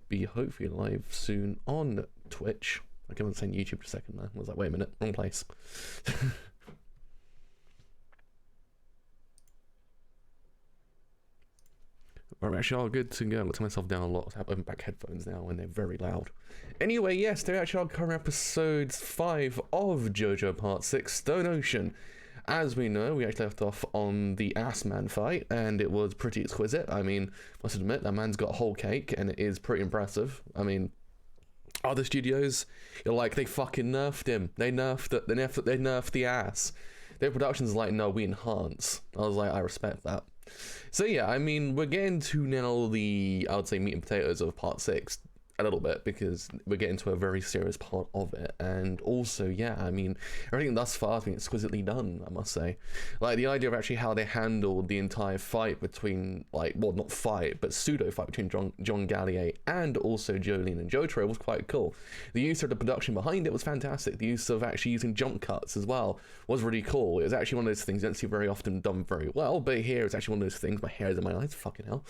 be hopefully live soon on Twitch. I kept on saying YouTube for a second there. I was like, wait a minute, wrong place. Right, actually, all good to go. I'll turn myself down a lot. I have open back headphones now, and they're very loud. Anyway, yes, they actually are current episodes 5 of JoJo Part 6, Stone Ocean. As we know, we actually left off on the Ass Man fight, and it was pretty exquisite. I mean, must admit, that man's got a whole cake, and it is pretty impressive. I mean, other studios, you're like, they fucking nerfed him. They nerfed the ass. Their production's like, no, we enhance. I was like, I respect that. So yeah, I mean, we're getting to now the, I would say, meat and potatoes of part 6 a little bit, because we're getting to a very serious part of it. And also, yeah, I mean, everything thus far has been exquisitely done, I must say. Like, the idea of actually how they handled the entire fight between, like, well, not fight, but pseudo fight between John Gallier and also Jolene and Jotaro was quite cool. The use of the production behind it was fantastic. The use of actually using jump cuts as well was really cool. It was actually one of those things you don't see very often done very well, but here it's actually one of those things. My hair is in my eyes, fucking hell.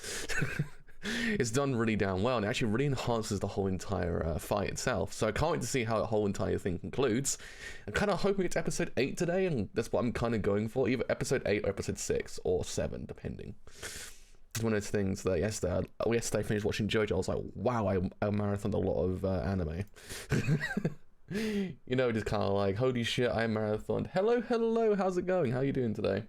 It's done really damn well, and it actually really enhances the whole entire fight itself. So I can't wait to see how the whole entire thing concludes. I'm kind of hoping it's episode 8 today, and that's what I'm kind of going for. Either episode 8 or episode 6 or 7, depending. It's one of those things that yesterday I finished watching JoJo. I was like, wow, I marathoned a lot of anime. You know, just kind of like, holy shit, I marathoned. Hello, how's it going? How are you doing today?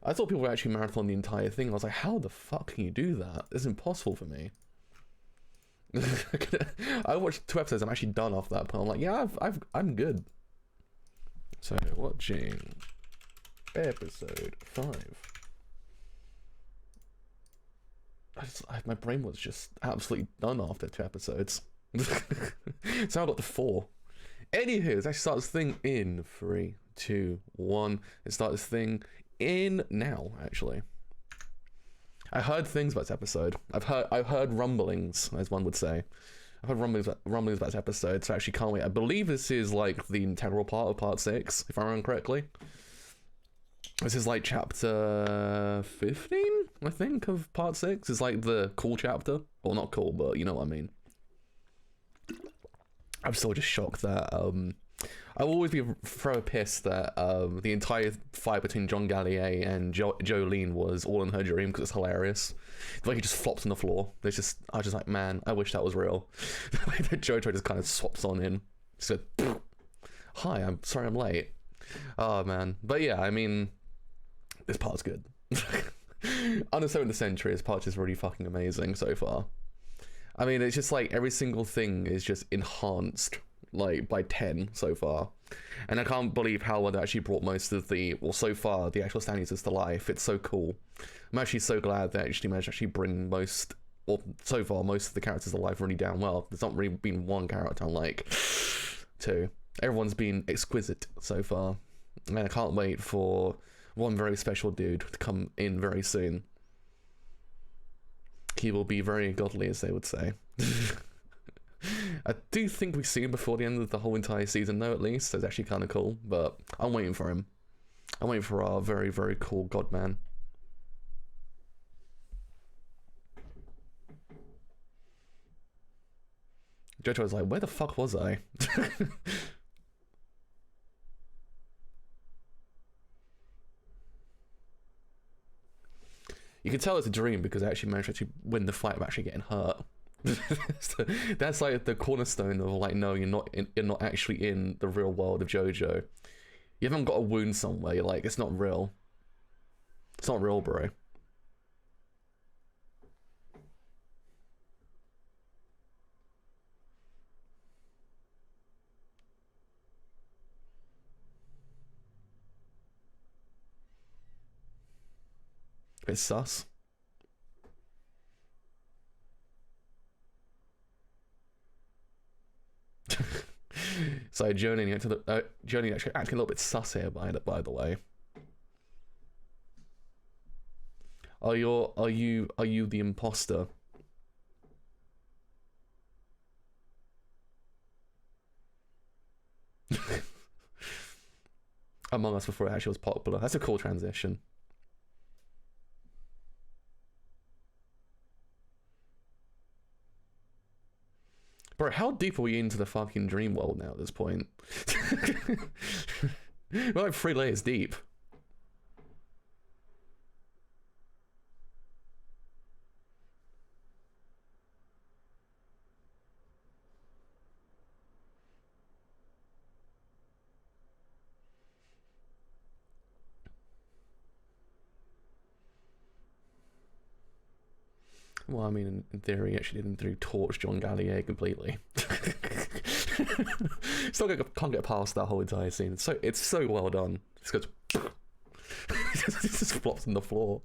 I thought people would actually marathon the entire thing. I was like, how the fuck can you do that? It's impossible for me. I watched 2 episodes. I'm actually done after that point. I'm like, yeah, I'm good. So, watching episode 5. My brain was just absolutely done after 2 episodes. So I got to 4. Anywho, let's actually start this thing in 3, 2, 1. Let's start this thing in now, actually. I heard things about this episode. I've heard rumblings, as one would say. I've heard rumblings about this episode, so I actually can't wait. I believe this is like the integral part of part 6, if I remember correctly. This is like chapter 15, I think, of part 6. It's like the cool chapter. Well, not cool, but you know what I mean. I'm still just shocked that I'll always be forever pissed that the entire fight between John Gallier and Jolene was all in her dream, because it's hilarious. The way he just flops on the floor. I was just like, man, I wish that was real. The way that Jojo just kind of swaps on in. Just said, hi, I'm sorry I'm late. Oh man. But yeah, I mean, this part's good. Under 7th Century, this part is really fucking amazing so far. I mean, it's just like every single thing is just enhanced, like, by 10 so far. And I can't believe how well they actually brought most of the, well, so far, the actual standings to life. It's so cool. I'm actually so glad they actually managed to actually bring most, or so far, most of the characters to life really damn well. There's not really been one character I'm like 2. Everyone's been exquisite so far. And I can't wait for one very special dude to come in very soon. He will be very godly, as they would say. I do think we see him before the end of the whole entire season, though, at least. So it's actually kind of cool, but I'm waiting for him. I'm waiting for our very, very cool god man. Jojo was like, where the fuck was I? You can tell it's a dream because I actually managed to actually win the fight of actually getting hurt. So that's like the cornerstone of like, no, you're not actually in the real world of JoJo. You haven't got a wound somewhere. You're like, it's not real. It's not real, bro. Bit sus. So Jolene actually acting a little bit sus here, by the way. Are you the imposter? Among Us before it actually was popular. That's a cool transition. Bro, how deep are we into the fucking dream world now at this point? We're like 3 layers deep. Well, I mean, in theory, he actually didn't torch John Gallier completely. Still can't get past that whole entire scene. It's so well done. It just goes, it just flops on the floor.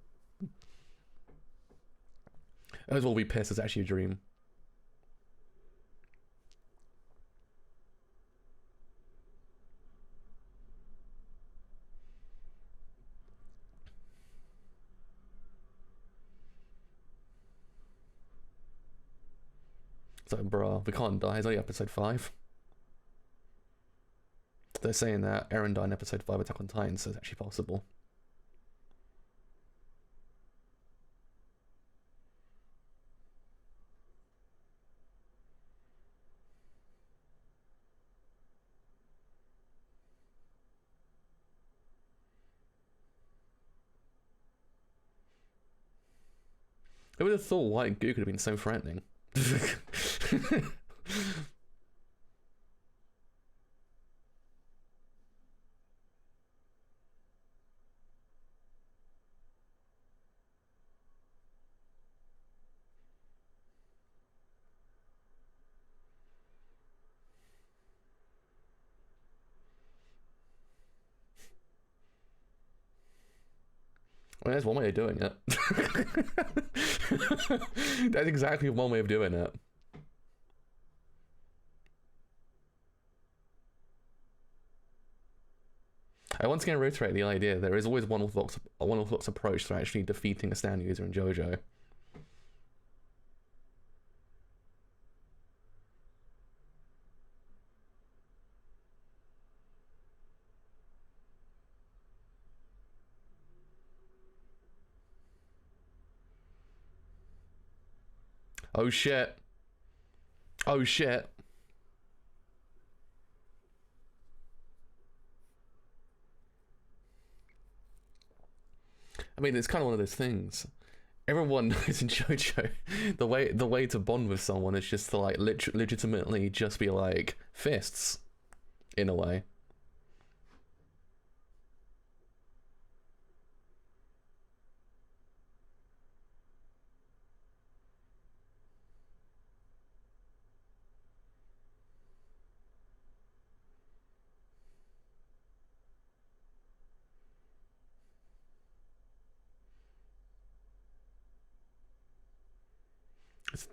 As well, be pissed. It's actually a dream. So, bruh, we can't die. It's only episode 5. They're saying that Eren died in episode 5 Attack on Titan, so it's actually possible. Who would have thought White Goo could have been so threatening? Well, there's one way of doing it. That's exactly one way of doing it. I once again reiterate the idea there is always one orthodox approach to actually defeating a stand user in JoJo. Oh shit. Oh shit. I mean, it's kind of one of those things. Everyone knows in JoJo, the way to bond with someone is just to like legitimately just be like fists, in a way.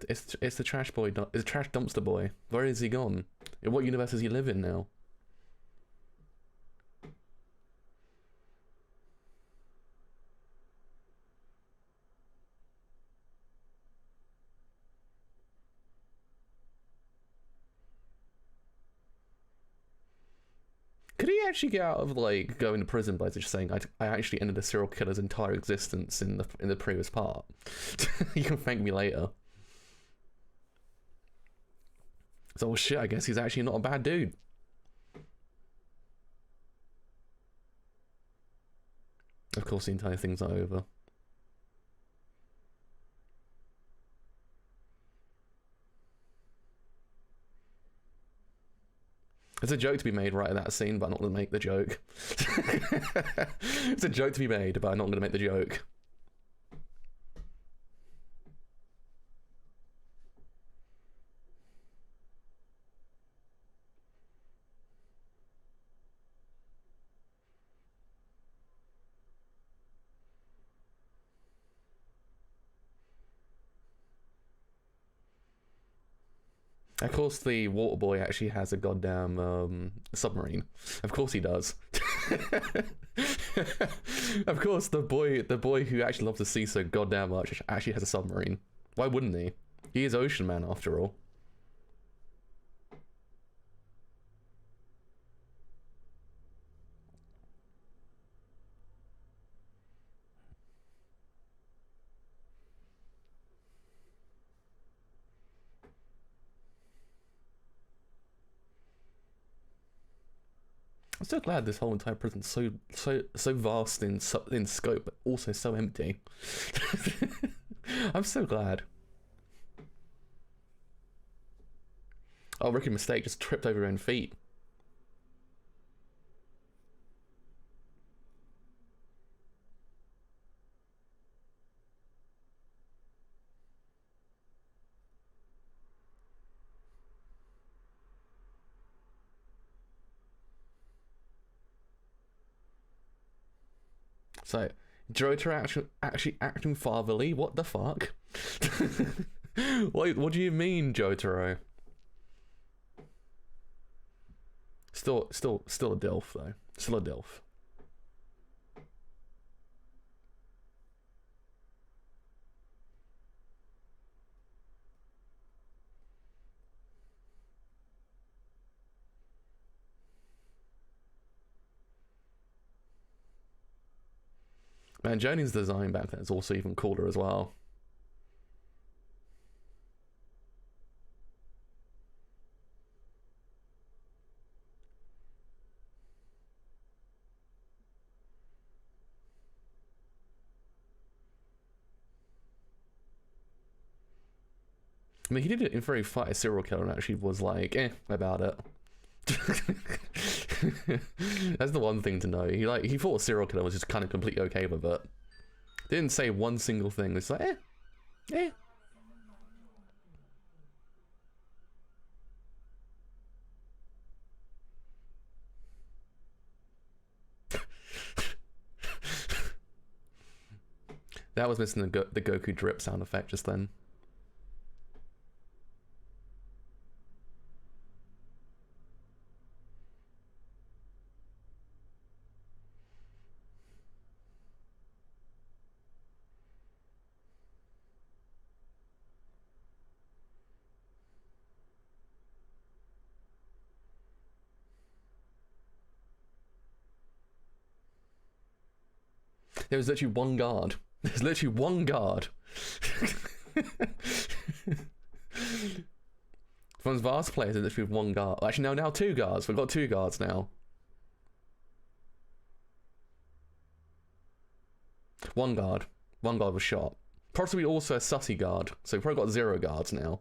It's the trash boy. It's the trash dumpster boy. Where is he gone? In what universe does he live in now? Could he actually get out of like going to prison by just saying I actually ended a serial killer's entire existence in the previous part? You can thank me later. So, well, shit, I guess he's actually not a bad dude. Of course, the entire thing's not over. There's a joke to be made right at that scene, but I'm not going to make the joke. It's a joke to be made, but I'm not going to make the joke. Of course, the water boy actually has a goddamn submarine. Of course he does. Of course, the boy who actually loves the sea so goddamn much actually has a submarine. Why wouldn't he? He is Ocean Man after all. I'm so glad this whole entire prison's so vast in scope, but also so empty. I'm so glad. Oh, rookie mistake, just tripped over her own feet. So, Jotaro actually acting fatherly? What the fuck? What do you mean, Jotaro? Still a DILF though. Still a DILF. Man, Jonie's design back then is also even cooler as well. I mean, he did it in very fight a serial killer and actually was like, about it. That's the one thing to know. He thought a serial killer was just kind of completely okay with it. Didn't say one single thing. It's like, eh. That was missing the Goku drip sound effect just then. There was literally one guard. There's literally one guard. From vast players, there's literally one guard. Actually, no, now two guards. We've got two guards now. One guard. One guard was shot. Possibly also a sussy guard. So we've probably got 0 guards now.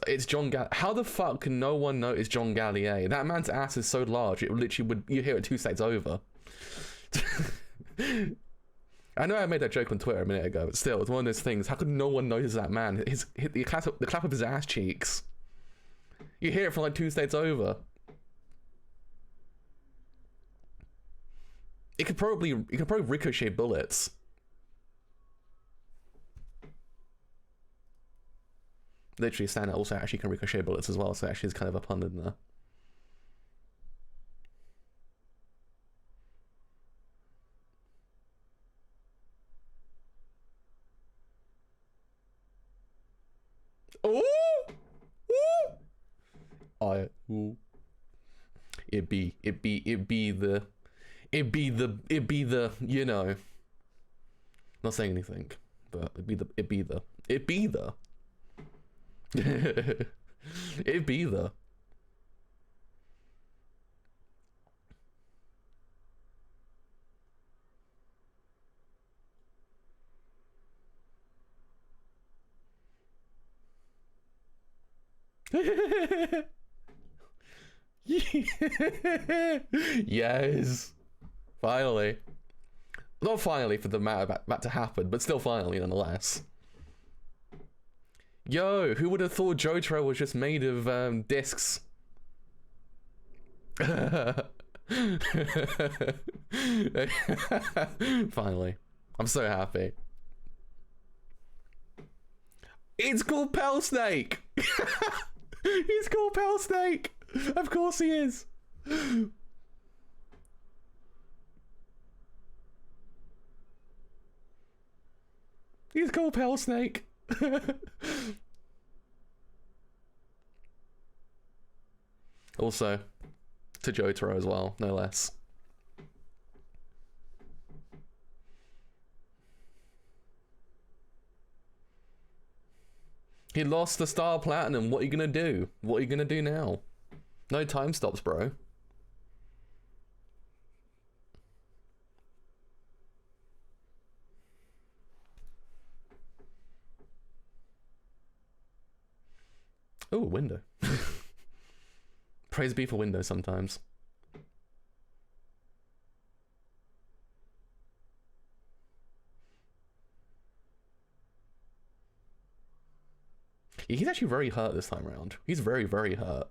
It's John Gall. How the fuck can no one notice John Gallier? That man's ass is so large, it literally would. You hear it 2 states over. I know I made that joke on Twitter a minute ago, but still, it's one of those things. How could no one notice that man? The clap of his ass cheeks. You hear it from like 2 states over. It could probably ricochet bullets. Literally, Santa also actually can ricochet bullets as well, so actually there's kind of a pun in there. It'd be the, you know, not saying anything, but it'd be the it'd be the Yes, finally. Not finally for the matter about to happen, but still finally nonetheless. Yo, who would have thought Jotaro was just made of discs? Finally. I'm so happy. It's called Pell Snake! He's called Pell Snake! Of course he is! He's called Pell Snake! Also, to Jotaro as well, no less. He lost the Star Platinum. What are you gonna do? What are you gonna do now? No time stops, bro. Oh, window. Praise be for Windows sometimes. Yeah, he's actually very hurt this time around. He's very, very hurt.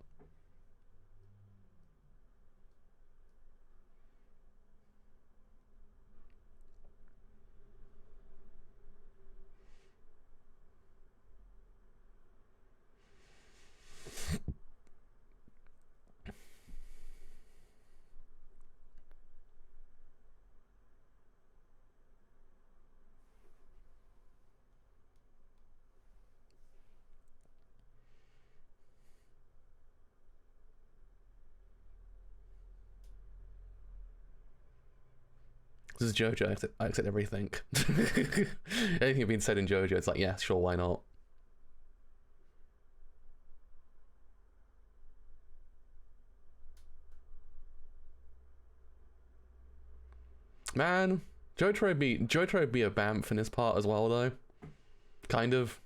This is JoJo. I accept everything. Anything being said in JoJo, it's like, yeah, sure, why not? Man, Jojo would be a Bamf in his part as well, though. Kind of.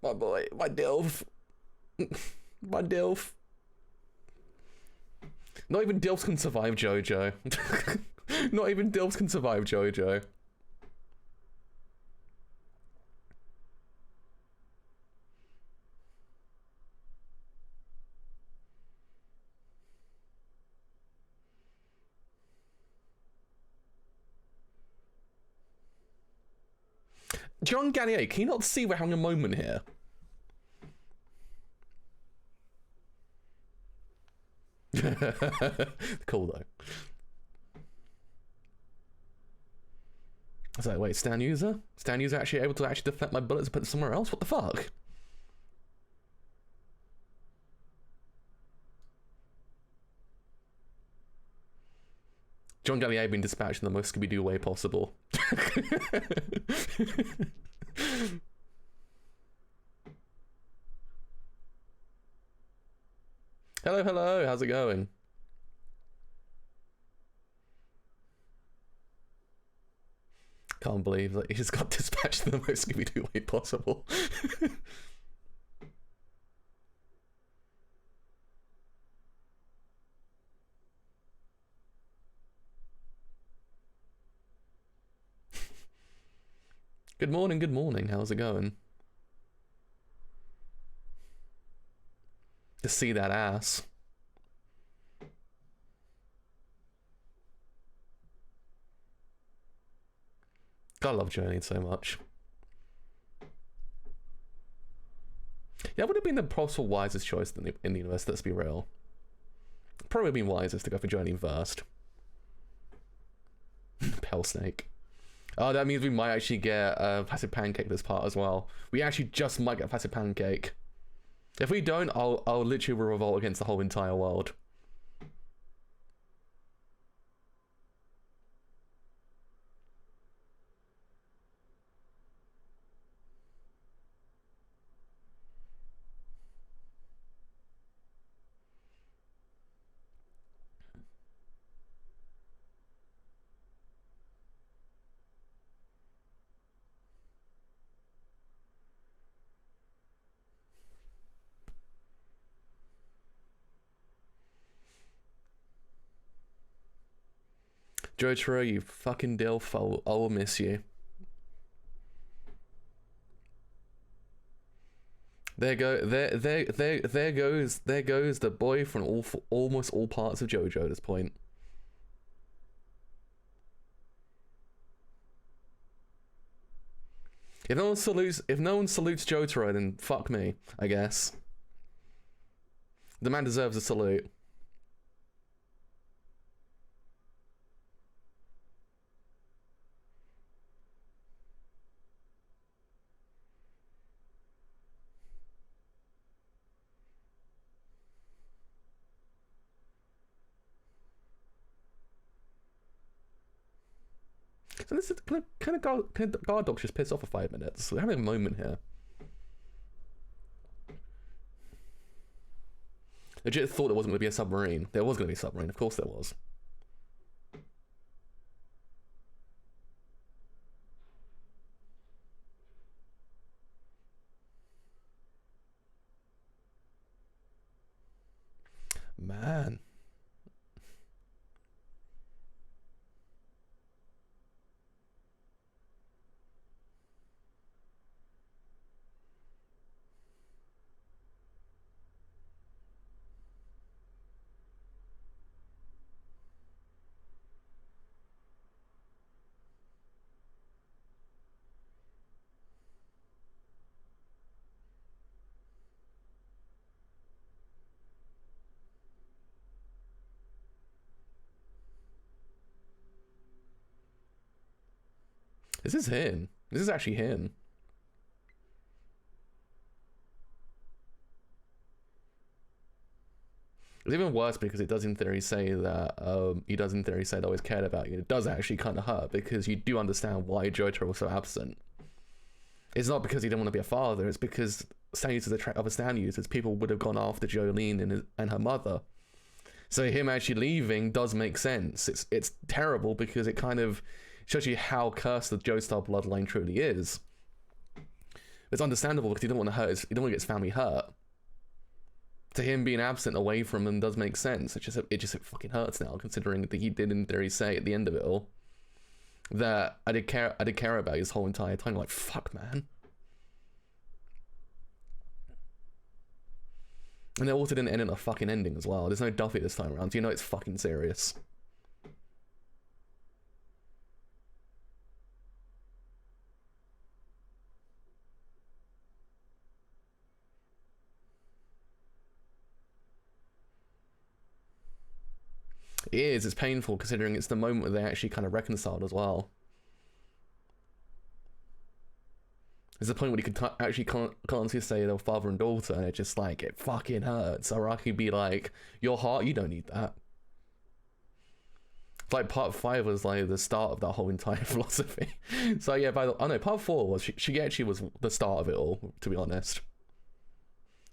My boy, my DILF. My DILF. Not even DILFs can survive JoJo. Not even DILFs can survive JoJo. John Gallier, can you not see we're having a moment here? Cool though. I was like, wait, stand user? Stand user actually able to actually deflect my bullets and put them somewhere else? What the fuck? John Gallier being dispatched in the most Scooby-Doo way possible. Hello, hello, how's it going? Can't believe that he just got dispatched in the most Scooby-Doo way possible. Good morning, how's it going? To see that ass. God, I love Journey so much. Yeah, would have been the possible wisest choice in the universe, let's be real. Probably been wisest to go for Journey first. Pale Snake. Oh, that means we might actually get a passive pancake this part as well. We actually just might get a passive pancake. If we don't, I'll literally revolt against the whole entire world. Jojo, you fucking DILF, I will miss you. There goes the boy from almost all parts of JoJo at this point. If no one salutes Jotaro, then fuck me, I guess. The man deserves a salute. And this is kind of guard dogs just piss off for 5 minutes. We're having a moment here. Legit thought there wasn't going to be a submarine. There was going to be a submarine. Of course there was. Man. This is him. This is actually him. It's even worse because it does in theory say that he does in theory say that always cared about you. It does actually kind of hurt because you do understand why Jojo was so absent. It's not because he didn't want to be a father. It's because Stan users attract other Stan users. People would have gone after Jolene and her mother. So him actually leaving does make sense. It's terrible because it kind of shows you how cursed the Joestar bloodline truly is. It's understandable because he didn't want to he didn't want to get his family hurt. To him being absent away from them does make sense. It just fucking hurts now, considering that he did in theory say at the end of it all that I did care about his whole entire time. Like, fuck, man. And it also didn't end in a fucking ending as well. There's no Duffy this time around, so you know it's fucking serious. It is, it's painful considering it's the moment where they actually kind of reconciled as well. There's a point where you could actually can't say they're father and daughter, and it's just like, it fucking hurts. Araki be like, your heart, you don't need that. It's like part 5 was like the start of that whole entire philosophy. So yeah, part 4 was, Shigechi was the start of it all, to be honest.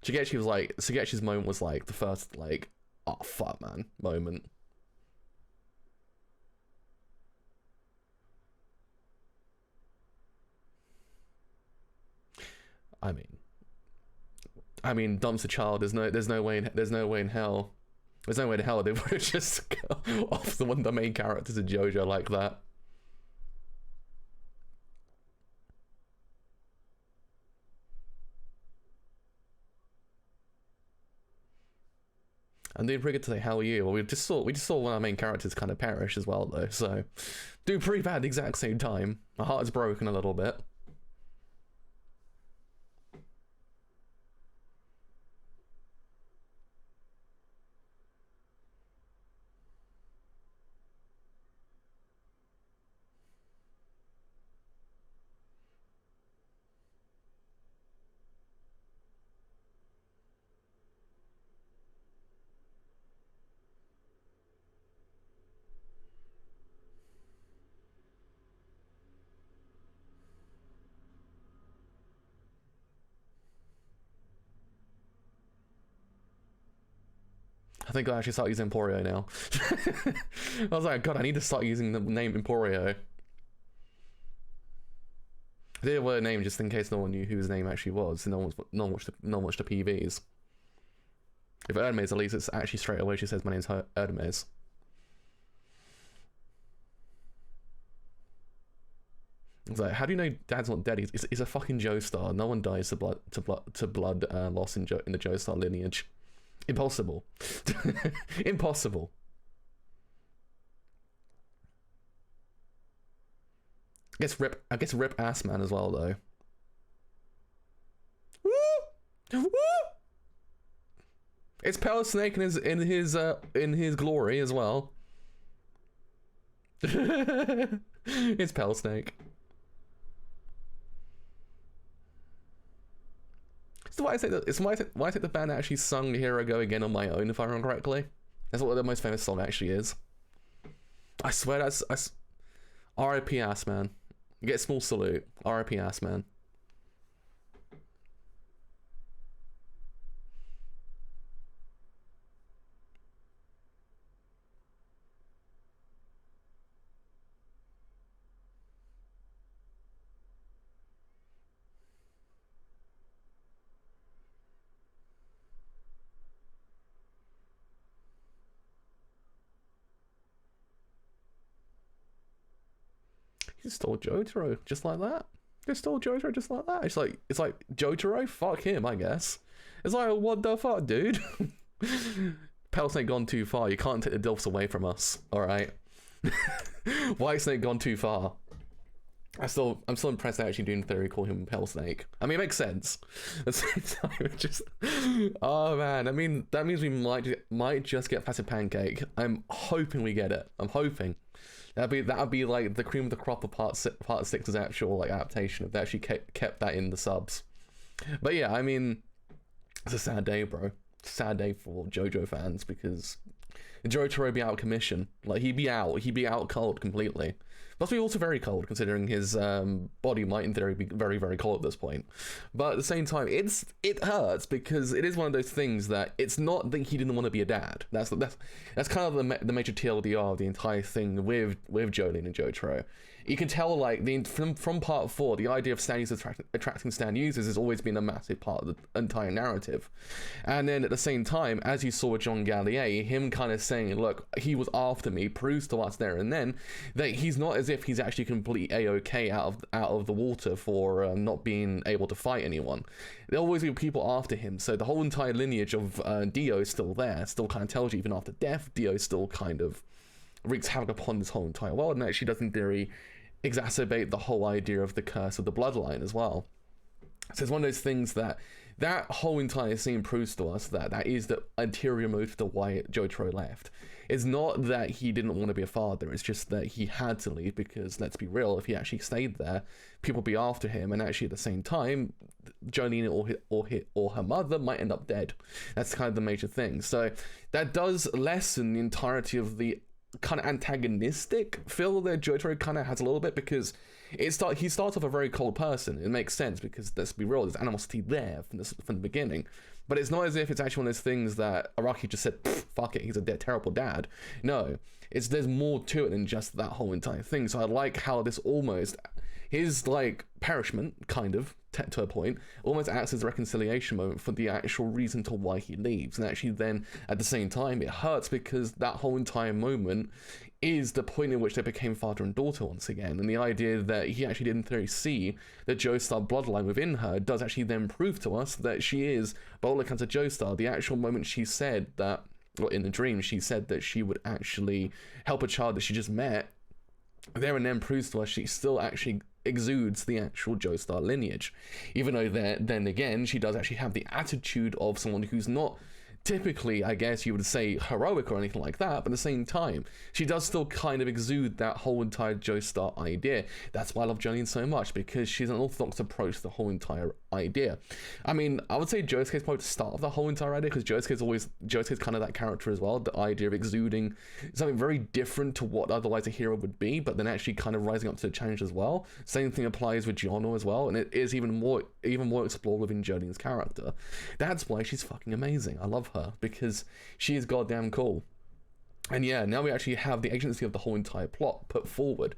Shigechi's moment was like the first, like, oh fuck man moment. I mean, dumps a child. There's no way in hell they would have just go off the one of the main characters of JoJo like that. And doing pretty good today. How are you? Well, we just saw one of our main characters kind of perish as well, though. So, doing pretty bad at the exact same time. My heart is broken a little bit. I think I'll actually start using Emporio now. I was like, God, I need to start using the name Emporio. I did a word name just in case no one knew who his name actually was. No one watched the PVs. If Hermes, at least it's actually straight away she says my name's Hermes. It's like, how do you know Dad's not dead? He's a fucking Joestar. No one dies to blood loss in the Joestar lineage. Impossible. Impossible. I guess rip ass man as well though. Woo! Woo! It's Pale Snake in his glory as well. It's Pale Snake. So why I say that? It's why I think the band actually sung "Here I Go Again" on my own, if I remember correctly. That's what the most famous song actually is. I swear RIP ass man. Get a small salute. RIP ass man. He stole Jotaro just like that. They stole Jotaro just like that. It's like Jotaro, fuck him, I guess. It's like, what the fuck, dude? Pale Snake gone too far. You can't take the DILFs away from us. All right. White Snake gone too far. I'm still impressed they actually do in theory call him Pale Snake. I mean, it makes sense. At the same time, it just, oh man. I mean, that means we might just get Flaccid Pancake. I'm hoping we get it. I'm hoping. That'd be like the cream of the crop of part 6's actual like adaptation if they actually kept that in the subs. But yeah, I mean, it's a sad day, bro. Sad day for JoJo fans because Jotaro would be out of commission. Like he'd be out cold completely. Must be also very cold considering his body might in theory be very, very cold at this point. But at the same time, it hurts because it is one of those things that it's not that he didn't want to be a dad. That's kind of the major TLDR of the entire thing with Jolene and Jotaro. You can tell like from part 4, the idea of stan users attracting stan users has always been a massive part of the entire narrative. And then at the same time, as you saw with John Gallier, him kind of saying, look, he was after me, proves to us there and then that he's not as if he's actually completely A-OK out of the water for not being able to fight anyone. There'll always be people after him, so the whole entire lineage of Dio is still there, still kind of tells you even after death, Dio still kind of wreaks havoc upon this whole entire world, and actually does in theory exacerbate the whole idea of the curse of the bloodline as well. So it's one of those things that whole entire scene proves to us that is the ulterior motive to why Jotaro left. It's not that he didn't want to be a father, it's just that he had to leave because, let's be real, if he actually stayed there, people would be after him, and actually at the same time, Jolene or her mother might end up dead. That's kind of the major thing. So that does lessen the entirety of the kind of antagonistic feel that Jotaro kind of has a little bit, because he starts off a very cold person. It makes sense because, let's be real, there's animosity there from the beginning. But it's not as if it's actually one of those things that Araki just said, fuck it, he's a terrible dad. No, there's more to it than just that whole entire thing. So I like how this almost, his like perishment, kind of, to a point, almost acts as a reconciliation moment for the actual reason to why he leaves. And actually then, at the same time, it hurts because that whole entire moment is the point in which they became father and daughter once again. And the idea that he actually did in theory see the Joestar bloodline within her does actually then prove to us that she is, by all accounts, a Joestar. The actual moment she said that, or in the dream, she said that she would actually help a child that she just met, there and then proves to us she still actually exudes the actual Joestar lineage. Even though then again, she does actually have the attitude of someone who's not typically, I guess you would say, heroic or anything like that, but at the same time, she does still kind of exude that whole entire Joestar idea. That's why I love Jolene so much, because she's an orthodox approach to the whole entire idea. I mean, I would say Josuke's probably the start of the whole entire idea, because Josuke's kind of that character as well, the idea of exuding something very different to what otherwise a hero would be, but then actually kind of rising up to the challenge as well. Same thing applies with Giorno as well, and it is even more explored within Jolene's character. That's why she's fucking amazing. I love her because she is goddamn cool. And yeah, now we actually have the agency of the whole entire plot put forward.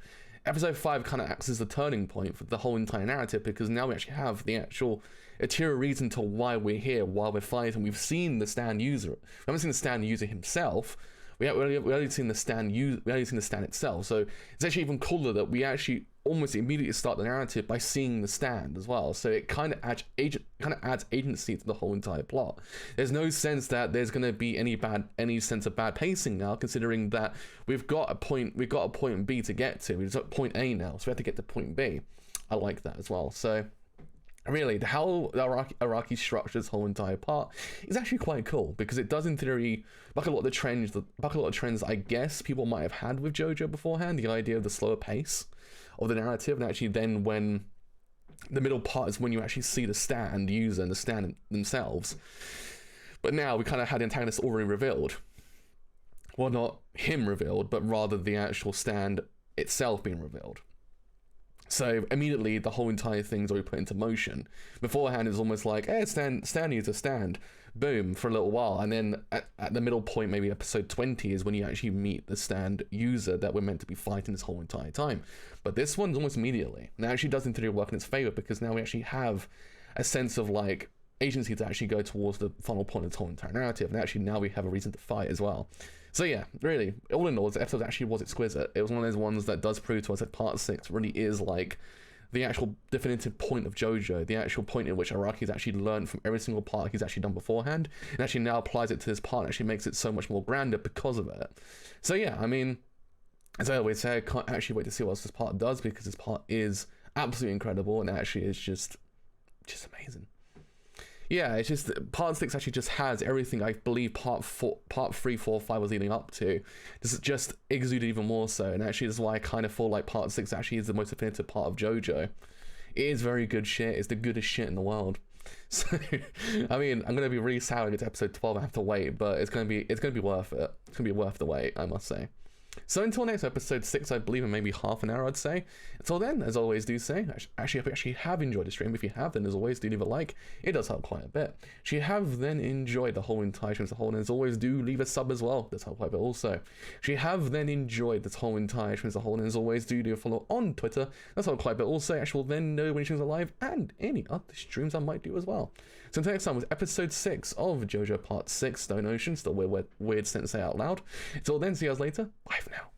Episode 5 kind of acts as the turning point for the whole entire narrative, because now we actually have the actual ulterior reason to why we're here, why we're fighting. We've seen the stand user. We haven't seen the stand user himself. We only seen the stand itself. So it's actually even cooler that we actually almost immediately start the narrative by seeing the stand as well. So it kind of adds agency to the whole entire plot. There's no sense that there's going to be any sense of bad pacing now, considering that we've got a point B to get to. We've got point A now, so we have to get to point B. I like that as well. So really, how Araki structures this whole entire part is actually quite cool, because it does in theory buck a lot of the trends I guess people might have had with JoJo beforehand. The idea of the slower pace of the narrative, and actually then when the middle part is when you actually see the stand user and the stand themselves. But now we kind of had the antagonist already revealed. Well, not him revealed, but rather the actual stand itself being revealed. So immediately the whole entire thing's already put into motion. Beforehand it's almost like, hey, stand user, stand. Boom, for a little while. And then at the middle point, maybe episode 20, is when you actually meet the stand user that we're meant to be fighting this whole entire time. But this one's almost immediately. And it actually does interior work in its favor, because now we actually have a sense of like agency to actually go towards the final point of the whole entire narrative. And actually now we have a reason to fight as well. So yeah, really, all in all, this episode actually was exquisite. It was one of those ones that does prove to us that part 6 really is like the actual definitive point of JoJo, the actual point in which Araki's actually learned from every single part he's actually done beforehand, and actually now applies it to this part, and actually makes it so much more grander because of it. So yeah, I mean, as I always say, I can't actually wait to see what else this part does, because this part is absolutely incredible, and actually is just amazing. Yeah, it's just part 6 actually just has everything I believe part 3, 4, 5 was leading up to. This is just exuded even more so, and actually this is why I kind of feel like part 6 actually is the most definitive part of JoJo. It is very good shit. It's the goodest shit in the world. So, I mean, I'm gonna be really sad when I get to episode 12. I have to wait, but it's gonna be worth it. It's gonna be worth the wait, I must say. So until next episode 6, I believe in maybe half an hour, I'd say. Until then, as always do say, actually, if you actually have enjoyed the stream, if you have, then as always do leave a like. It does help quite a bit. If you have then enjoyed the whole entire stream as a whole, and as always do leave a sub as well. That's help quite a bit also. If you have then enjoyed this whole entire stream as a whole, and as always do a follow on Twitter. That's help quite a bit also. Actually, will then know when streams are live and any other streams I might do as well. So until next time, with episode 6 of JoJo Part 6, Stone Ocean, still weird sentence to say out loud. Until then, see you guys later. Bye for now.